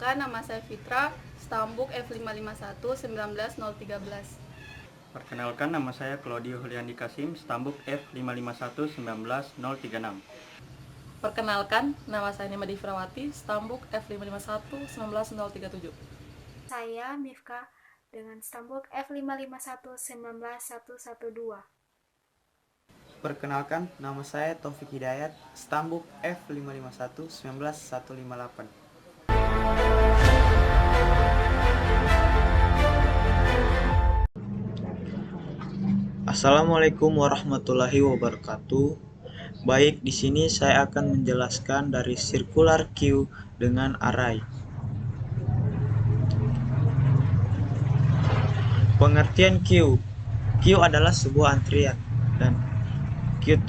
Perkenalkan, nama saya Fitra, Stambuk F55119013. Perkenalkan, nama saya Claudio Huliandi Kasim, Stambuk F55119036. Perkenalkan, nama saya Nima Difrawati, Stambuk F55119037. Saya Mifka dengan Stambuk F55119112. Perkenalkan, nama saya Taufik Hidayat, Stambuk F55119158. Assalamualaikum warahmatullahi wabarakatuh. Baik, di sini saya akan menjelaskan dari circular queue dengan array. Pengertian queue. Queue adalah sebuah antrian dan queue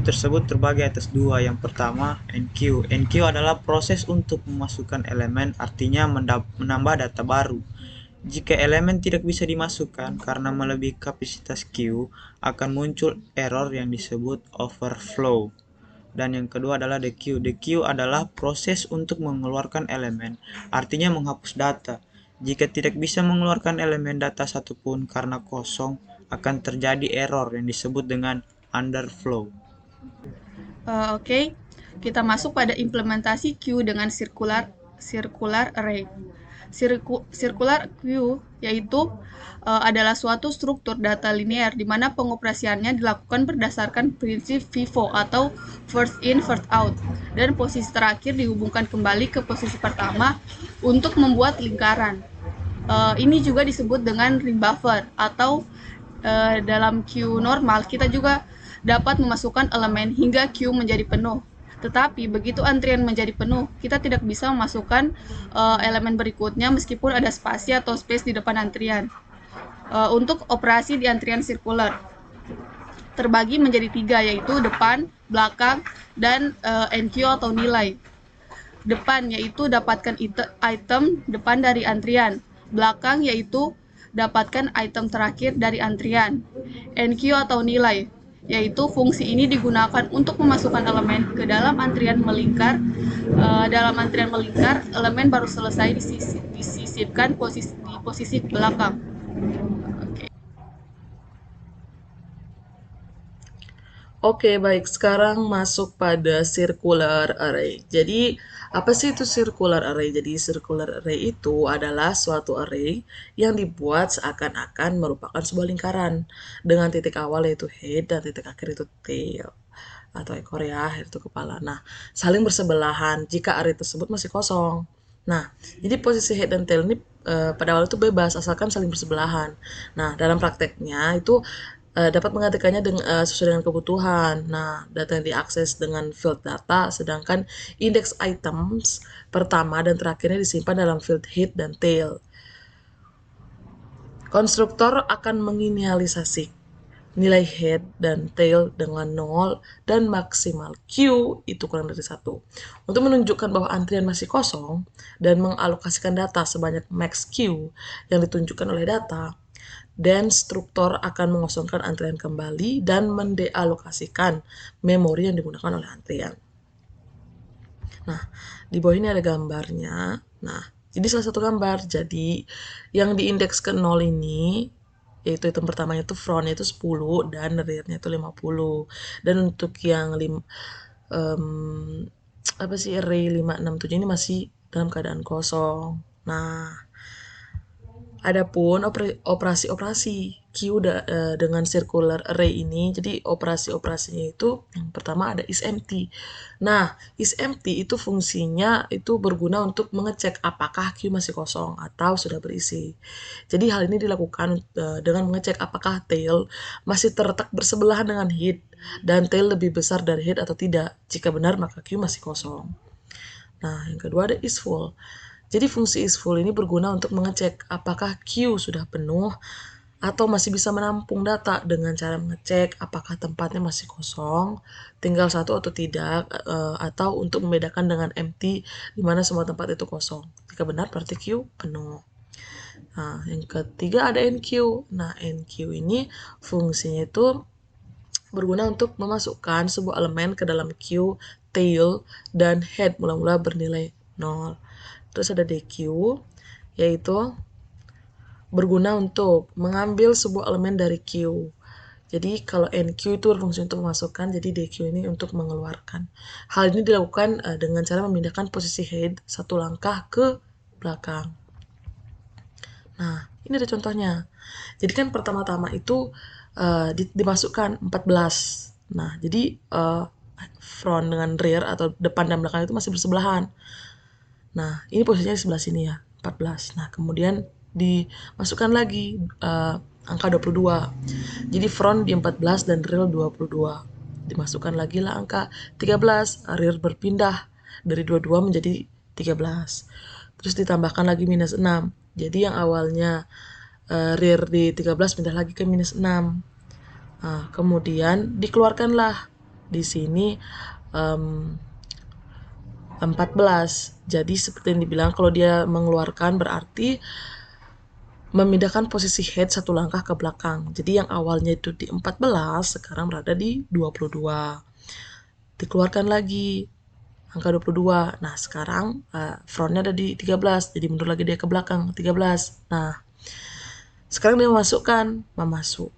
tersebut terbagi atas dua. Yang pertama, enqueue. Enqueue adalah proses untuk memasukkan elemen, artinya menambah data baru. Jika elemen tidak bisa dimasukkan karena melebihi kapasitas queue, akan muncul error yang disebut overflow. Dan yang kedua adalah dequeue. Dequeue adalah proses untuk mengeluarkan elemen, artinya menghapus data. Jika tidak bisa mengeluarkan elemen data satupun karena kosong, akan terjadi error yang disebut dengan underflow. Oke, kita masuk pada implementasi queue dengan circular array. Circular queue yaitu adalah suatu struktur data linear di mana pengoperasiannya dilakukan berdasarkan prinsip FIFO atau first in first out, dan posisi terakhir dihubungkan kembali ke posisi pertama untuk membuat lingkaran. Ini juga disebut dengan ring buffer, atau dalam queue normal kita juga dapat memasukkan elemen hingga queue menjadi penuh. Tetapi begitu antrian menjadi penuh, kita tidak bisa memasukkan elemen berikutnya meskipun ada spasi atau space di depan antrian. Untuk operasi di antrian sirkular terbagi menjadi tiga, yaitu depan, belakang, dan enqueue atau nilai. Depan yaitu dapatkan item depan dari antrian. Belakang yaitu dapatkan item terakhir dari antrian. Enqueue atau nilai yaitu fungsi ini digunakan untuk memasukkan elemen ke dalam antrian melingkar. Dalam antrian melingkar, elemen baru selesai disisipkan di posisi belakang. Oke, baik. Sekarang masuk pada circular array. Jadi, apa sih itu circular array? Jadi, circular array itu adalah suatu array yang dibuat seakan-akan merupakan sebuah lingkaran dengan titik awal yaitu head dan titik akhir itu tail atau ekor ya, itu kepala. Nah, saling bersebelahan jika array tersebut masih kosong. Nah, jadi posisi head dan tail ini pada awal itu bebas asalkan saling bersebelahan. Nah, dalam prakteknya itu dapat menggantikannya sesuai dengan kebutuhan. Nah, data yang diakses dengan field data, sedangkan indeks items pertama dan terakhirnya disimpan dalam field head dan tail. Konstruktor akan menginisialisasi nilai head dan tail dengan 0 dan maksimal Q itu kurang dari 1. Untuk menunjukkan bahwa antrian masih kosong dan mengalokasikan data sebanyak max Q yang ditunjukkan oleh data, dan struktur akan mengosongkan antrian kembali dan mendealokasikan memori yang digunakan oleh antrian. Nah, di bawah ini ada gambarnya. Nah, jadi salah satu gambar. Jadi, yang diindeks ke 0 ini, yaitu item pertamanya itu frontnya itu 10 dan rearnya itu 50. Dan untuk yang array 567 ini masih dalam keadaan kosong. Nah, adapun operasi-operasi queue dengan circular array ini, jadi operasi-operasinya itu yang pertama ada isEmpty. Nah, isEmpty itu fungsinya itu berguna untuk mengecek apakah queue masih kosong atau sudah berisi. Jadi hal ini dilakukan dengan mengecek apakah tail masih terletak bersebelahan dengan head dan tail lebih besar dari head atau tidak. Jika benar maka queue masih kosong. Nah, yang kedua ada isFull. Jadi fungsi isFull ini berguna untuk mengecek apakah queue sudah penuh atau masih bisa menampung data dengan cara mengecek apakah tempatnya masih kosong, tinggal satu atau tidak, atau untuk membedakan dengan empty di mana semua tempat itu kosong. Jika benar berarti queue penuh. Nah, yang ketiga ada enqueue. Nah, enqueue ini fungsinya itu berguna untuk memasukkan sebuah elemen ke dalam queue, tail, dan head mula-mula bernilai 0. Terus ada DQ, yaitu berguna untuk mengambil sebuah elemen dari Q. Jadi kalau NQ itu berfungsi untuk memasukkan, jadi DQ ini untuk mengeluarkan. Hal ini dilakukan dengan cara memindahkan posisi head satu langkah ke belakang. Nah, ini ada contohnya. Jadi kan pertama-tama itu dimasukkan 14. Nah, jadi front dengan rear atau depan dan belakang itu masih bersebelahan. Nah, ini posisinya di sebelah sini ya, 14. Nah, kemudian dimasukkan lagi angka 22. Jadi front di 14 dan rear 22. Dimasukkan lagi lah angka 13, rear berpindah dari 22 menjadi 13. Terus ditambahkan lagi minus 6. Jadi yang awalnya rear di 13 pindah lagi ke minus 6. Nah, kemudian dikeluarkanlah di sini 14. Jadi seperti yang dibilang, kalau dia mengeluarkan berarti memindahkan posisi head satu langkah ke belakang. Jadi yang awalnya itu di 14 sekarang berada di 22. Dikeluarkan lagi angka 22. Nah, sekarang frontnya ada di 13. Jadi mundur lagi dia ke belakang 13. Nah, sekarang dia memasukkan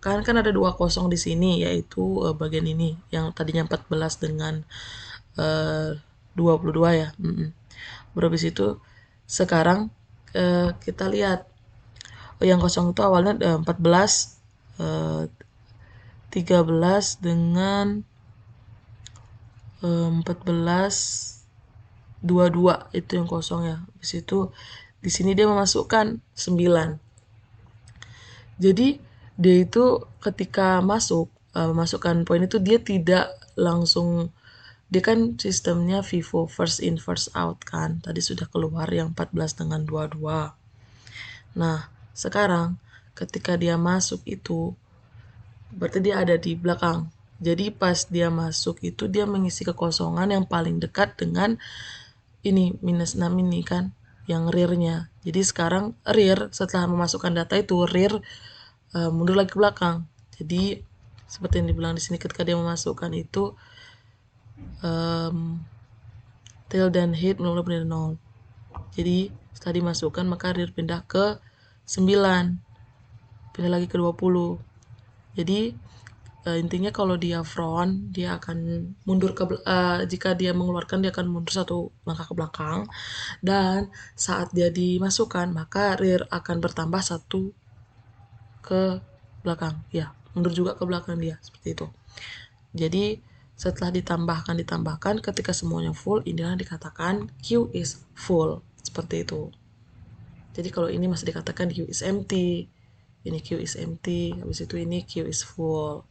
kan ada 2 kosong di sini, yaitu bagian ini yang tadinya 14 dengan 22 ya. Berhabis itu sekarang kita lihat yang kosong itu awalnya 14 13 dengan 14 22 itu yang kosong ya. Habis itu di sini dia memasukkan 9. Jadi dia itu ketika masukkan poin itu dia tidak langsung, dia kan sistemnya FIFO first in first out kan. Tadi sudah keluar yang 14 dengan 22. Nah, sekarang ketika dia masuk itu berarti dia ada di belakang. Jadi pas dia masuk itu dia mengisi kekosongan yang paling dekat dengan ini minus 6 ini kan, yang rear-nya. Jadi sekarang rear setelah memasukkan data itu rear mundur lagi ke belakang. Jadi seperti yang dibilang di sini ketika dia memasukkan itu tail dan head menolak dari 0. Jadi setelah dimasukkan maka rear pindah ke 9. Pindah lagi ke 20. Jadi intinya kalau dia front dia akan mundur jika dia mengeluarkan dia akan mundur satu langkah ke belakang, dan saat dia dimasukkan maka rear akan bertambah satu ke belakang ya, mundur juga ke belakang dia, seperti itu. Jadi setelah ditambahkan ketika semuanya full, inilah dikatakan Q is full, seperti itu. Jadi kalau ini masih dikatakan Q is empty, ini Q is empty, habis itu ini Q is full.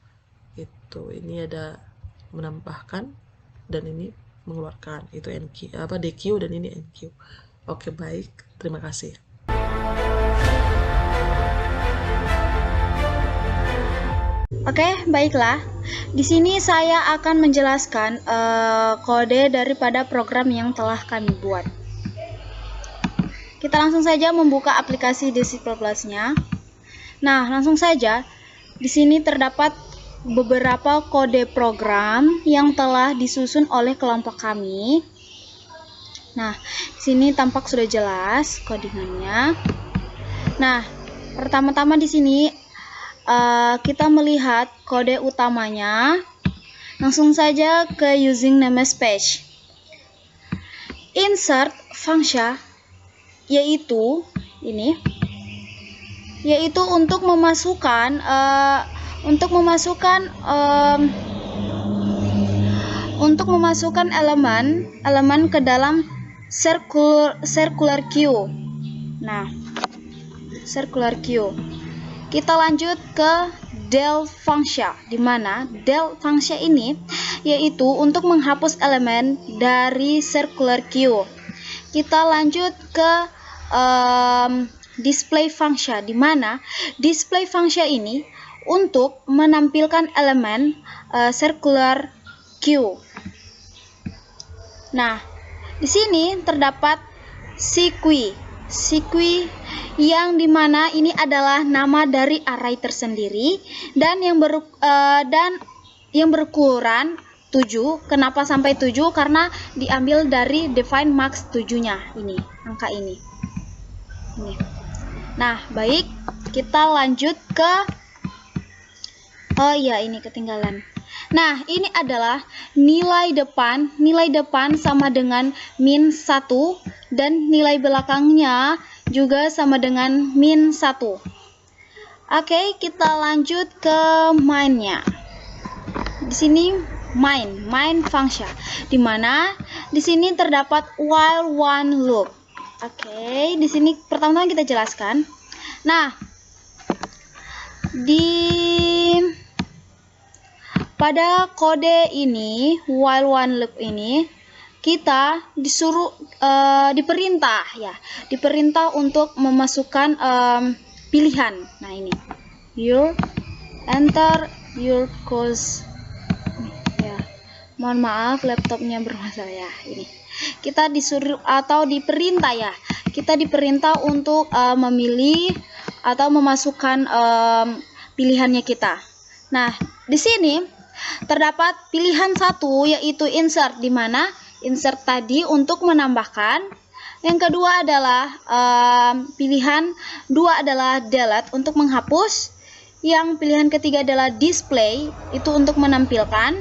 Itu ini ada menambahkan dan ini mengeluarkan, itu DQ dan ini NQ. Oke, baik, terima kasih. Oke, baiklah. Di sini saya akan menjelaskan kode daripada program yang telah kami buat. Kita langsung saja membuka aplikasi Disciple Plus-nya. Nah, langsung saja. Di sini terdapat beberapa kode program yang telah disusun oleh kelompok kami. Nah, di sini tampak sudah jelas codingannya. Nah, pertama-tama di sini kita melihat kode utamanya. Langsung saja ke using namespace. Insert function yaitu untuk memasukkan elemen ke dalam circular queue. Nah, circular queue. Kita lanjut ke del function, di mana del function ini yaitu untuk menghapus elemen dari circular queue. Kita lanjut ke display function, di mana display function ini untuk menampilkan elemen circular queue. Nah, di sini terdapat sequence yang dimana ini adalah nama dari array tersendiri dan yang berukuran 7. Kenapa sampai 7? Karena diambil dari define max 7-nya. Ini, angka ini. Ini. Nah, baik. Kita lanjut ke oh iya, ini ketinggalan. Nah, ini adalah nilai depan. Nilai depan sama dengan min 1 dan nilai belakangnya juga sama dengan min 1. Oke, kita lanjut ke main-nya. Di sini main function, di mana di sini terdapat while one loop. Oke, di sini pertama-tama kita jelaskan. Nah, pada kode ini, while one loop ini, kita disuruh diperintah untuk memasukkan pilihan. Nah, ini enter your course. Ya, mohon maaf laptopnya bermasalah ya. Ini kita disuruh atau diperintah ya. Kita diperintah untuk memilih atau memasukkan pilihannya kita. Nah, di sini terdapat pilihan satu yaitu insert, di mana insert tadi untuk menambahkan. Yang kedua adalah pilihan dua adalah delete untuk menghapus. Yang pilihan ketiga adalah display, itu untuk menampilkan.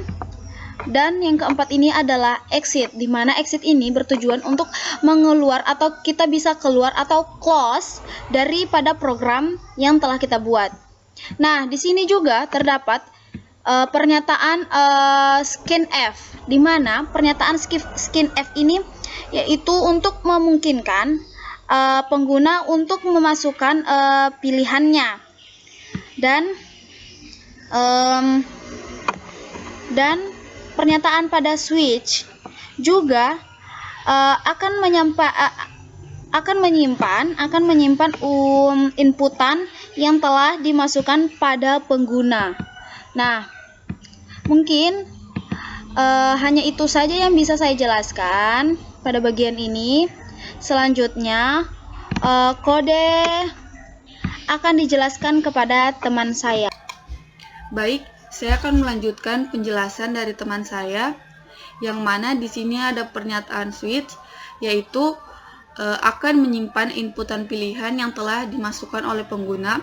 Dan yang keempat ini adalah exit, di mana exit ini bertujuan untuk mengeluar atau kita bisa keluar atau close daripada program yang telah kita buat. Nah, di sini juga terdapat pernyataan scanf, di mana pernyataan scanf ini yaitu untuk memungkinkan pengguna untuk memasukkan pilihannya, dan pernyataan pada switch juga akan menyimpan inputan yang telah dimasukkan pada pengguna. Nah, mungkin hanya itu saja yang bisa saya jelaskan pada bagian ini. Selanjutnya kode akan dijelaskan kepada teman saya. Baik, saya akan melanjutkan penjelasan dari teman saya, yang mana di sini ada pernyataan switch, yaitu akan menyimpan inputan pilihan yang telah dimasukkan oleh pengguna.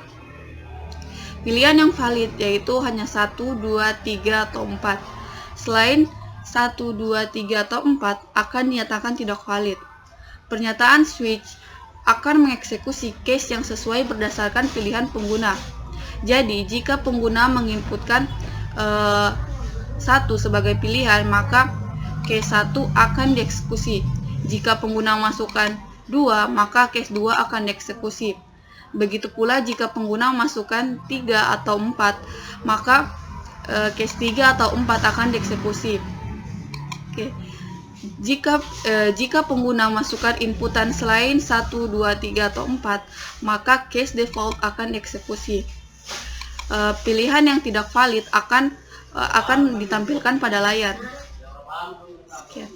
Pilihan yang valid yaitu hanya 1, 2, 3, atau 4. Selain 1, 2, 3, atau 4 akan dinyatakan tidak valid. Pernyataan switch akan mengeksekusi case yang sesuai berdasarkan pilihan pengguna. Jadi, jika pengguna menginputkan 1 sebagai pilihan, maka case 1 akan dieksekusi. Jika pengguna masukkan 2, maka case 2 akan dieksekusi. Begitu pula jika pengguna masukkan 3 atau 4, maka case 3 atau 4 akan dieksekusi. Oke. Jika pengguna masukkan inputan selain 1, 2, 3, atau 4, maka case default akan dieksekusi. Pilihan yang tidak valid akan ditampilkan pada layar. Sekian.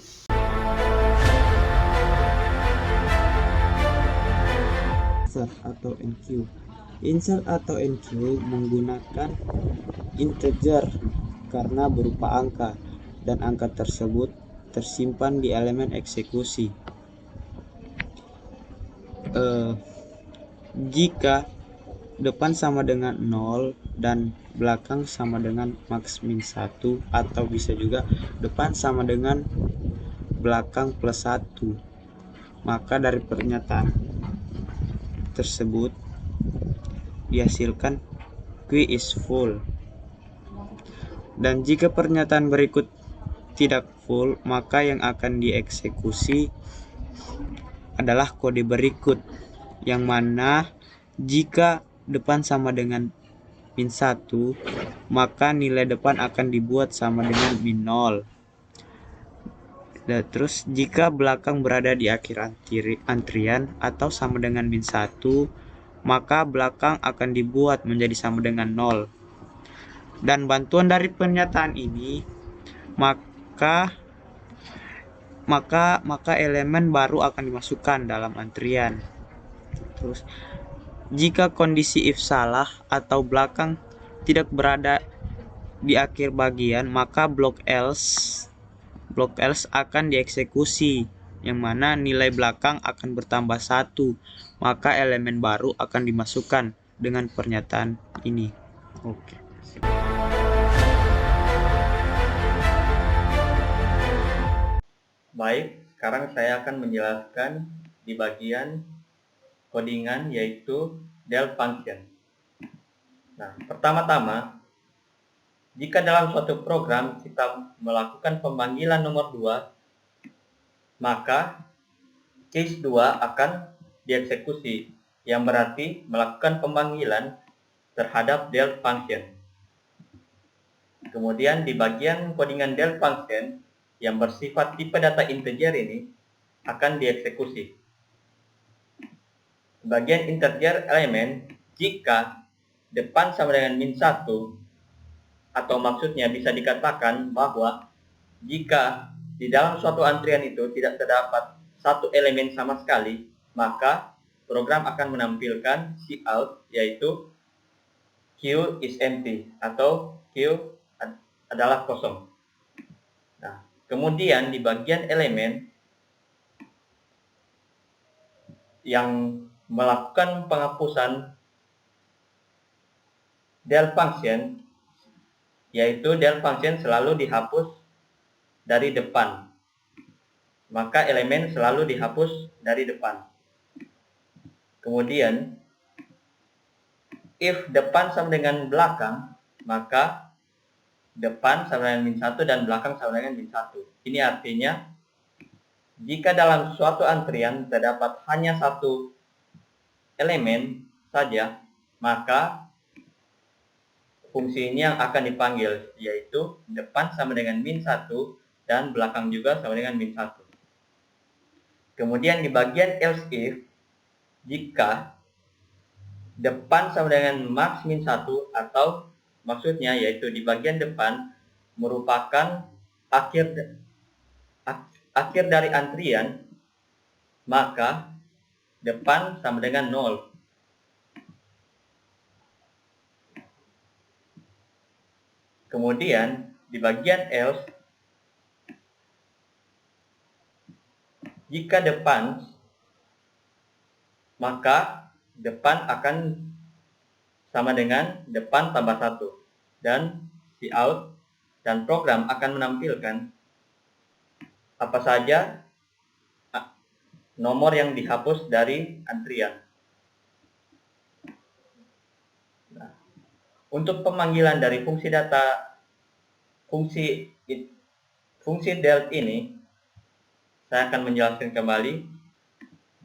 Insert atau enqueue. Insert atau enqueue menggunakan integer karena berupa angka, dan angka tersebut tersimpan di elemen eksekusi. Jika depan sama dengan 0 dan belakang sama dengan max min 1, atau bisa juga depan sama dengan belakang plus 1, maka dari pernyataan tersebut dihasilkan queue is full. Dan jika pernyataan berikut tidak full, maka yang akan dieksekusi adalah kode berikut, yang mana jika depan sama dengan min 1, maka nilai depan akan dibuat sama dengan min 0. Dan terus jika belakang berada di akhir antrian atau sama dengan min 1, maka belakang akan dibuat menjadi sama dengan 0. Dan bantuan dari pernyataan ini, maka elemen baru akan dimasukkan dalam antrian. Terus jika kondisi if salah atau belakang tidak berada di akhir bagian, maka blok else akan dieksekusi, yang mana nilai belakang akan bertambah 1, maka elemen baru akan dimasukkan dengan pernyataan ini. Oke. Baik, sekarang saya akan menjelaskan di bagian codingan, yaitu del function. Nah, pertama-tama, jika dalam suatu program kita melakukan pemanggilan nomor 2, maka case 2 akan dieksekusi, yang berarti melakukan pemanggilan terhadap del function. Kemudian di bagian codingan del function yang bersifat tipe data integer ini akan dieksekusi. Bagian integer elemen, jika depan sama dengan -1, atau maksudnya bisa dikatakan bahwa jika di dalam suatu antrian itu tidak terdapat satu elemen sama sekali, maka program akan menampilkan cout, yaitu Q is empty atau Q adalah kosong. Nah, kemudian di bagian elemen yang melakukan penghapusan del function, yaitu del function selalu dihapus dari depan, maka elemen selalu dihapus dari depan. Kemudian if depan sama dengan belakang, maka depan sama dengan -1 dan belakang sama dengan -1. Ini artinya jika dalam suatu antrian terdapat hanya satu elemen saja, maka fungsi ini yang akan dipanggil, yaitu depan sama dengan -1 dan belakang juga sama dengan -1. Kemudian di bagian else if, jika depan sama dengan max -1, atau maksudnya yaitu di bagian depan merupakan akhir dari antrian, maka depan sama dengan 0. Kemudian di bagian else, jika depan, maka depan akan sama dengan depan tambah 1, dan cout dan program akan menampilkan apa saja nomor yang dihapus dari antrian. Nah, untuk pemanggilan dari fungsi del ini, saya akan menjelaskan kembali.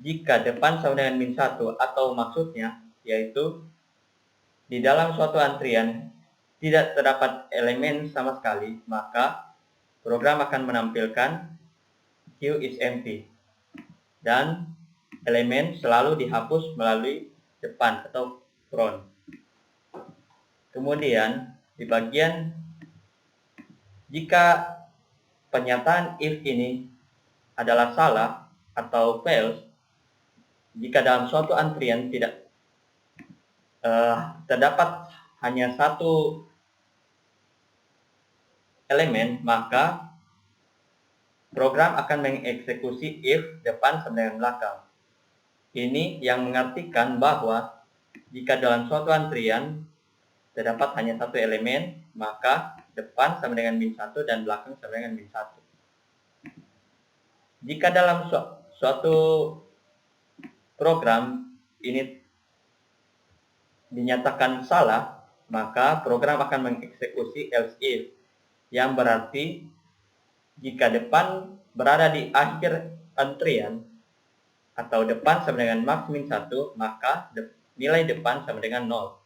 Jika depan sama dengan -1, atau maksudnya yaitu di dalam suatu antrian tidak terdapat elemen sama sekali, maka program akan menampilkan Q is empty dan elemen selalu dihapus melalui depan atau front. Kemudian di bagian jika pernyataan if ini adalah salah atau false, jika dalam suatu antrian tidak terdapat hanya satu elemen, maka program akan mengeksekusi if depan sama dengan belakang. Ini yang mengartikan bahwa jika dalam suatu antrian terdapat hanya satu elemen, maka depan sama dengan -1 dan belakang sama dengan -1. Jika dalam suatu program ini dinyatakan salah, maka program akan mengeksekusi else if, yang berarti jika depan berada di akhir antrian atau depan sama dengan max -1, maka nilai depan sama dengan 0.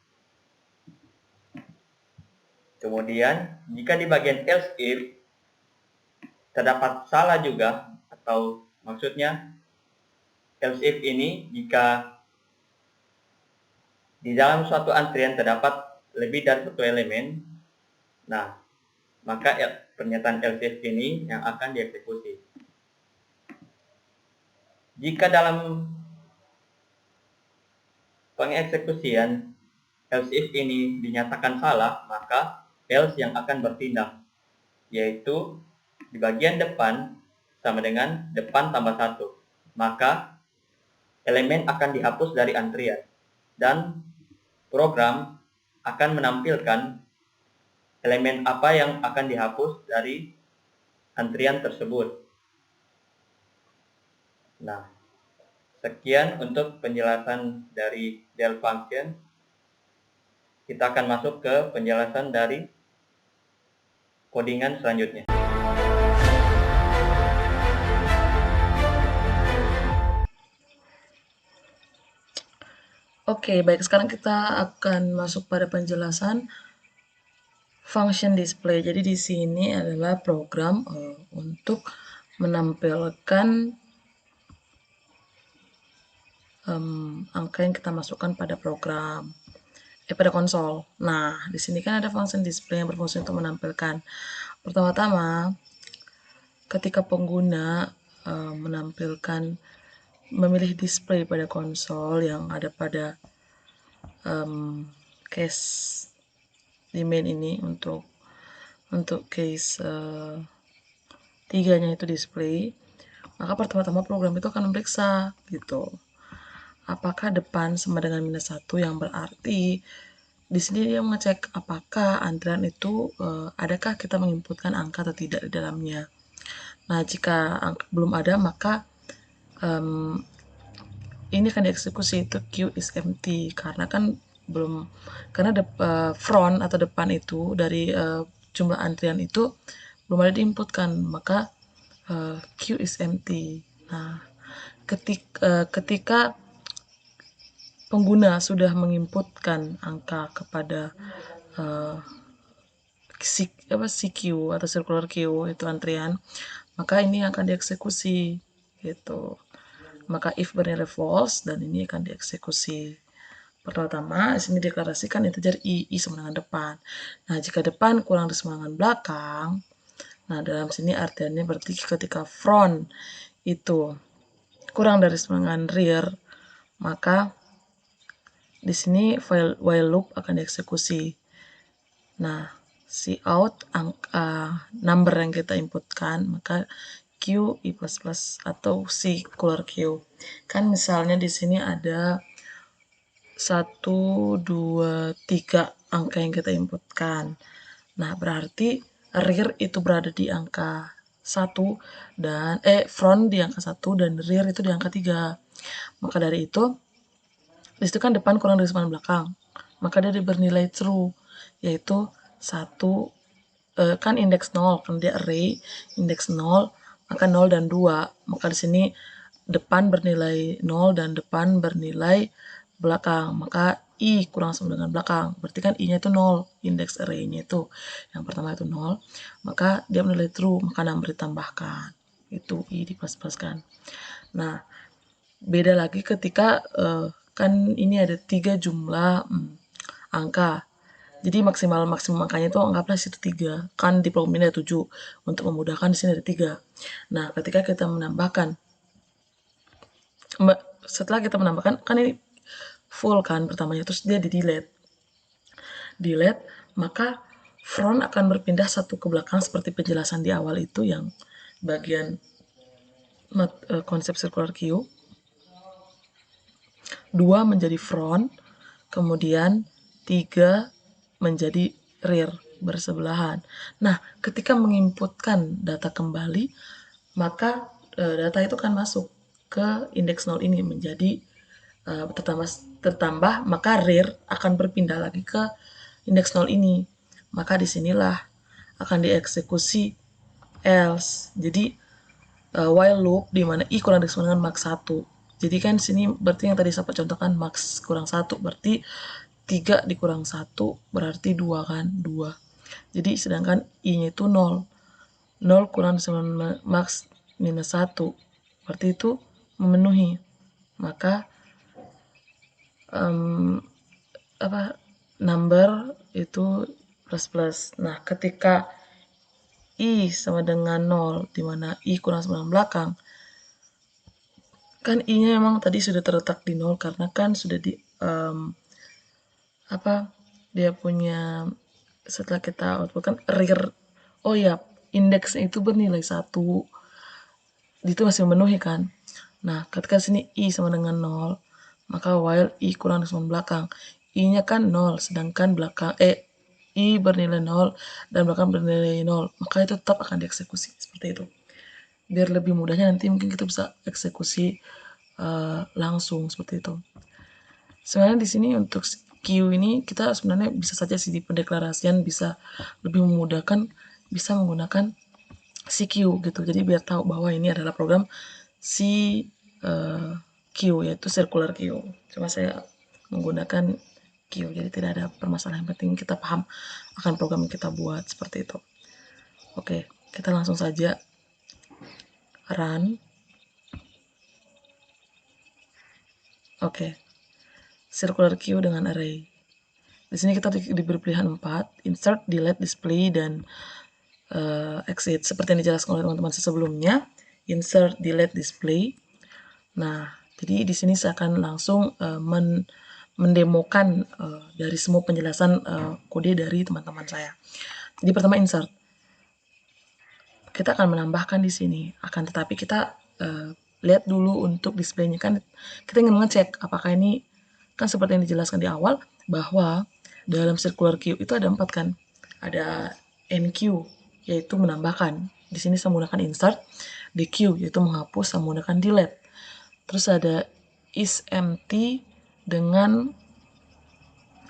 Kemudian jika di bagian else if terdapat salah juga, atau maksudnya else if ini jika di dalam suatu antrian terdapat lebih dari satu elemen, nah maka pernyataan else if ini yang akan dieksekusi. Jika dalam pengeksekusian else if ini dinyatakan salah, maka else yang akan bertindak, yaitu di bagian depan sama dengan depan tambah 1. Maka elemen akan dihapus dari antrian dan program akan menampilkan elemen apa yang akan dihapus dari antrian tersebut. Nah, sekian untuk penjelasan dari del function. Kita akan masuk ke penjelasan dari codingan selanjutnya. Oke, baik. Sekarang kita akan masuk pada penjelasan function display. Jadi di sini adalah program untuk menampilkan angka yang kita masukkan pada program, pada konsol. Nah, di sini kan ada function display yang berfungsi untuk menampilkan. Pertama-tama, ketika pengguna memilih display pada konsol yang ada pada case di main ini untuk case 3-nya itu display, maka pertama-tama program itu akan memeriksa gitu, apakah depan sama dengan -1, yang berarti di sini dia mengecek apakah antrian itu adakah kita menginputkan angka atau tidak di dalamnya. Nah, jika belum ada, maka ini akan dieksekusi, itu queue is empty, karena kan belum, karena front atau depan itu dari jumlah antrian itu belum ada diinputkan, maka queue is empty. Nah, ketika pengguna sudah menginputkan angka kepada CQ atau circular queue, itu antrian, maka ini akan dieksekusi gitu. Maka if bernilai false, dan ini akan dieksekusi. Pertama, di sini deklarasikan integer i sama dengan depan. Nah, jika depan kurang dari sama dengan belakang, nah dalam sini artiannya berarti ketika front itu kurang dari sama dengan rear, maka di sini while loop akan dieksekusi. Nah, cout number yang kita inputkan, maka q i++ atau circular q. Kan misalnya di sini ada 1, 2, 3 angka yang kita inputkan. Nah, berarti rear itu berada di angka 1 dan front di angka 1 dan rear itu di angka 3. Maka dari itu, disitu kan depan kurang dari sama belakang. Maka dia bernilai true, yaitu 1 kan indeks 0, kan dia array indeks 0, maka 0 dan 2. Maka di sini depan bernilai 0 dan depan bernilai belakang, maka i kurang sama dengan belakang, berarti kan i-nya itu 0, indeks array-nya itu yang pertama itu 0, maka dia bernilai true, maka number ditambahkan, itu i dipluskan. Nah, beda lagi ketika kan ini ada 3 jumlah angka, jadi maksimum angkanya itu anggaplah situ 3, kan di program ini ada 7, untuk memudahkan di sini ada 3. Nah, ketika kita menambahkan, setelah kita menambahkan, kan ini full kan pertamanya, terus dia delete, maka front akan berpindah 1 ke belakang seperti penjelasan di awal itu yang bagian konsep circular queue. 2 menjadi front, kemudian 3 menjadi rear, bersebelahan. Nah, ketika menginputkan data kembali, maka data itu akan masuk ke indeks 0 ini menjadi tertambah, maka rear akan berpindah lagi ke indeks 0 ini. Maka disinilah akan dieksekusi else. Jadi while loop di mana i kurang dari sama dengan max 1. Jadi kan sini berarti yang tadi saya contohkan max kurang 1, berarti 3 dikurang 1 berarti 2 kan, 2. Jadi sedangkan i-nya itu 0. 0 kurang sama max minus 1, berarti itu memenuhi. Maka number itu plus. Nah, ketika i sama dengan 0, di mana i kurang sama dengan belakang, kan i-nya memang tadi sudah terletak di 0 karena kan sudah di dia punya setelah kita output kan rear, oh ya, indeksnya itu bernilai 1, itu masih memenuhi kan. Nah, ketika sini I sama dengan 0, maka while I kurang dengan belakang, I-nya kan 0, sedangkan belakang I bernilai 0 dan belakang bernilai 0, maka itu tetap akan dieksekusi seperti itu. Biar lebih mudahnya nanti mungkin kita bisa eksekusi langsung seperti itu. Sebenarnya di sini untuk Q ini kita sebenarnya bisa saja sih di pendeklarasian bisa lebih memudahkan, bisa menggunakan CQ gitu. Jadi biar tahu bahwa ini adalah program Q, yaitu circular Q. Cuma saya menggunakan Q, jadi tidak ada permasalahan. Yang penting kita paham akan program yang kita buat seperti itu. Oke, kita langsung saja run. Oke, circular Q dengan array. Di sini kita diberi pilihan 4, insert, delete, display, dan exit. Seperti yang dijelaskan oleh teman-teman sebelumnya, insert, delete, display. Nah, jadi di sini saya akan langsung mendemokan dari semua penjelasan kode dari teman-teman saya. Jadi pertama insert. Kita akan menambahkan di sini. Akan tetapi kita lihat dulu untuk displaynya kan. Kita ingin mengecek apakah ini kan seperti yang dijelaskan di awal bahwa dalam circular queue itu ada 4 kan. Ada NQ yaitu menambahkan. Di sini saya menggunakan insert. DQ yaitu menghapus, saya menggunakan delete. Terus ada is empty dengan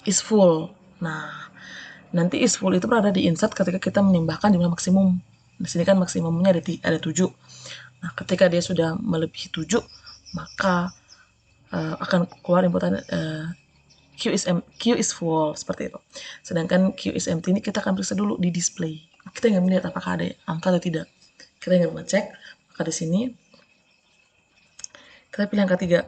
is full. Nah, nanti is full itu berada di insert ketika kita menambahkan jumlah maksimum. Di sini kan maksimumnya ada 7. Nah, ketika dia sudah melebihi 7, maka akan keluar inputan Q is full seperti itu. Sedangkan Q is empty ini kita akan periksa dulu di display. Kita ingin melihat apakah ada angka atau tidak. Kita ingin mengecek, maka di sini kita pilih angka 3.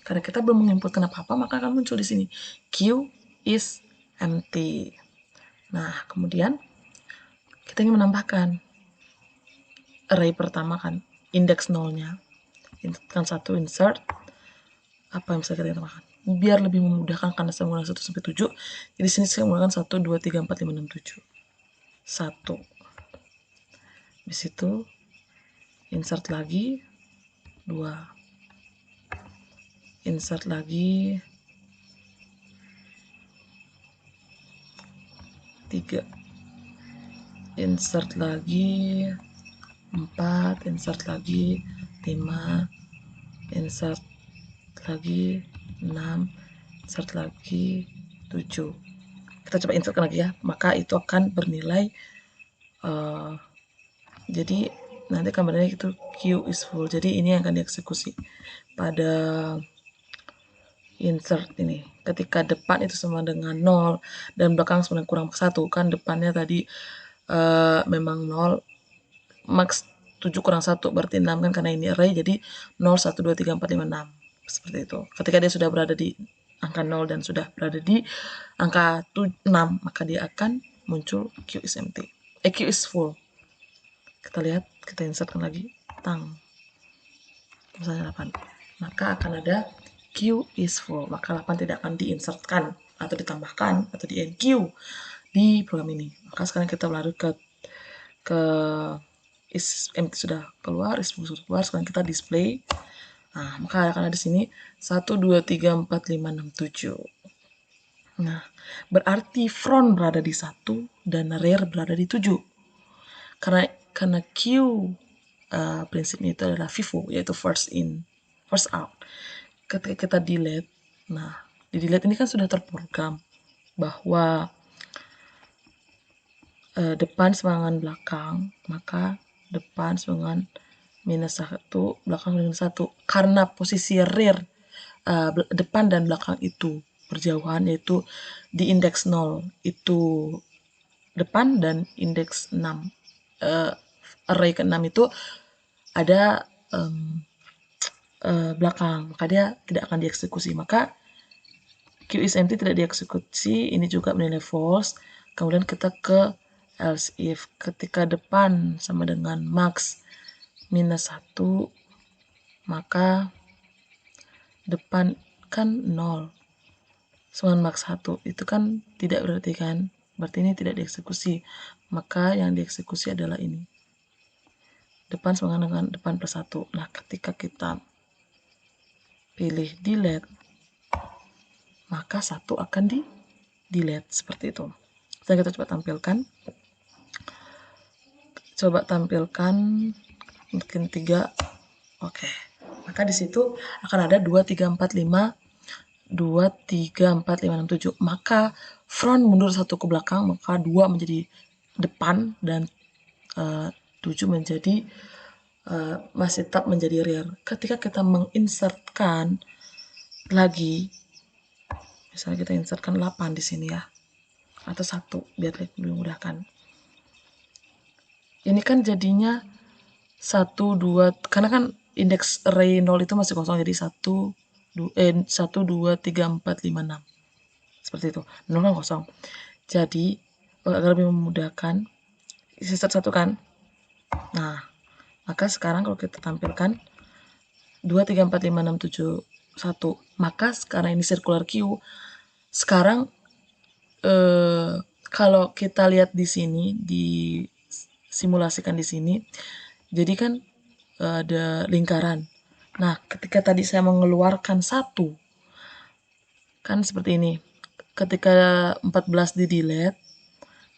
Karena kita belum menginputkan apa-apa, maka akan muncul di sini Q is empty. Nah, kemudian kita ingin menambahkan array pertama kan, indeks 0-nya. Kan 1 insert, apa yang bisa kita tambahkan? Biar lebih memudahkan karena saya menggunakan 1 sampai 7. Jadi sini saya menggunakan 1, 2, 3, 4, 5, 6, 7. 1. Di situ insert lagi 2. Insert lagi 3. Insert lagi 4. Insert lagi 5. Insert lagi 6. Insert lagi 7. Kita coba insert lagi ya, maka itu akan bernilai jadi nanti akan bernilai itu Q is full. Jadi ini yang akan dieksekusi pada insert ini. Ketika depan itu sama dengan 0 dan belakang sebenarnya kurang 1, kan depannya tadi memang 0, max 7 kurang 1 berarti 6 kan, karena ini array jadi 0, 1, 2, 3, 4, 5, 6 seperti itu. Ketika dia sudah berada di angka 0 dan sudah berada di angka 6, maka dia akan muncul Q is empty. Q is full. Kita lihat, kita insertkan lagi, tang, misalnya 8, maka akan ada Q is full, maka 8 tidak akan diinsertkan atau ditambahkan atau di NQ di program ini. Maka sekarang kita berlari ke is empty sudah keluar, is full sudah keluar, sekarang kita display. Nah, maka akan ada di sini 1, 2, 3, 4, 5, 6, 7. Nah, berarti front berada di 1 dan rear berada di 7. Karena Q prinsipnya itu adalah FIFO, yaitu first in, first out. Ketika kita delete, nah di delete ini kan sudah terprogram bahwa depan sama dengan belakang, maka depan sama dengan minus 1, belakang dengan 1. Karena posisi rear depan dan belakang itu berjauhan, yaitu di indeks 0 itu depan dan indeks 6 array ke-6 itu ada belakang, maka dia tidak akan dieksekusi. Maka Q is empty tidak dieksekusi, ini juga menilai false. Kemudian kita ke else if, ketika depan sama dengan max minus 1, maka depan kan 0 sama max 1, itu kan tidak berarti kan berarti ini tidak dieksekusi. Maka yang dieksekusi adalah ini. Depan sama dengan depan plus 1. Nah, ketika kita pilih delete, maka 1 akan di delete seperti itu. Sekarang kita coba tampilkan. Mungkin 3. Oke. Maka di situ akan ada 2, 3, 4, 5, 2, 3, 4, 5, 6, 7. Maka front mundur 1 ke belakang, maka 2 menjadi depan dan 7 menjadi masih tetap menjadi rear. Ketika kita menginsertkan lagi, misalnya kita insertkan 8 di sini ya, atau 1 biar lebih memudahkan. Ini kan jadinya 1, 2, karena kan indeks array 0 itu masih kosong, jadi 1, 2, 3, 4, 5, 6. Seperti itu. 0 kan kosong. Jadi, agar lebih memudahkan, insert 1 kan. Nah, maka sekarang kalau kita tampilkan 2, 3, 4, 5, 6, 7, 1. Maka sekarang ini circular queue. Sekarang kalau kita lihat di sini, disimulasikan di sini, jadi kan ada lingkaran. Nah, ketika tadi saya mengeluarkan 1, kan seperti ini. Ketika 14 di delete,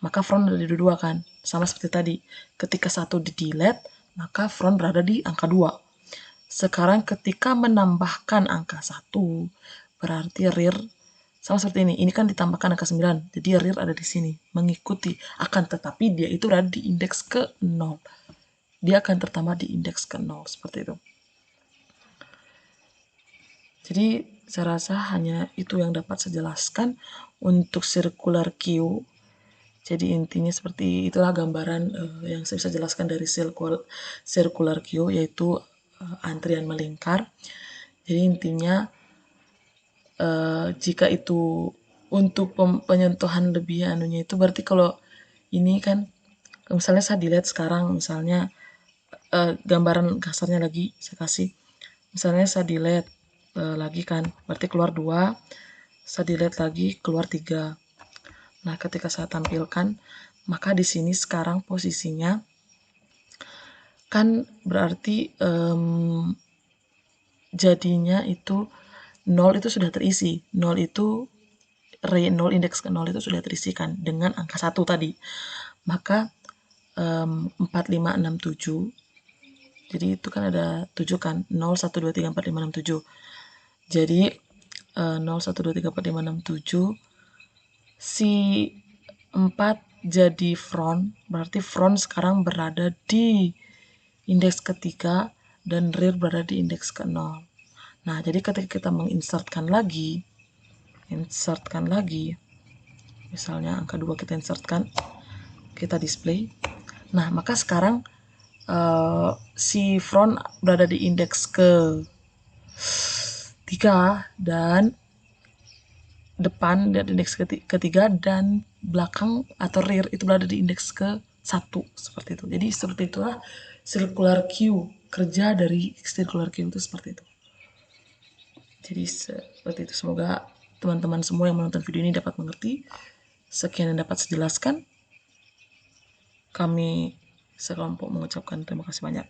maka front ada di 2 kan. Sama seperti tadi. Ketika 1 di delete, maka front berada di angka 2. Sekarang ketika menambahkan angka 1, berarti rear sama seperti ini. Ini kan ditambahkan angka 9. Jadi rear ada di sini, mengikuti. Akan tetapi dia itu berada di indeks ke 0. Dia akan tertambah di indeks ke 0. Seperti itu. Jadi saya rasa hanya itu yang dapat saya jelaskan untuk circular queue. Jadi intinya seperti itulah gambaran yang saya bisa jelaskan dari circular queue, yaitu antrian melingkar. Jadi intinya jika itu untuk penyentuhan lebih anunya itu berarti kalau ini kan misalnya saya dilihat sekarang, misalnya gambaran kasarnya lagi saya kasih, misalnya saya delete lagi kan, berarti keluar 2, saya delete lagi keluar 3. Nah, ketika saya tampilkan, maka di sini sekarang posisinya kan berarti jadinya itu 0 itu sudah terisi. 0 itu array 0 indeks ke 0 itu sudah terisikan dengan angka 1 tadi. Maka 4, 5, 6, 7. Jadi itu kan ada 7 kan. 0, 1, 2, 3, 4, 5, 6, 7. Jadi 0, 1, 2, 3, 4, 5, 6, 7. Si 4 jadi front. Berarti front sekarang berada di indeks ketiga dan rear berada di indeks ke 0. Nah, jadi ketika kita menginsertkan lagi, misalnya angka 2 kita insertkan, kita display. Nah, maka sekarang si front berada di indeks ke 3 dan depan di indeks ketiga dan belakang atau rear itu berada di indeks ke 1 seperti itu. Jadi seperti itulah circular queue, kerja dari circular queue itu seperti itu. Jadi seperti itu, semoga teman-teman semua yang menonton video ini dapat mengerti. Sekian yang dapat saya jelaskan. Kami sekelompok mengucapkan terima kasih banyak.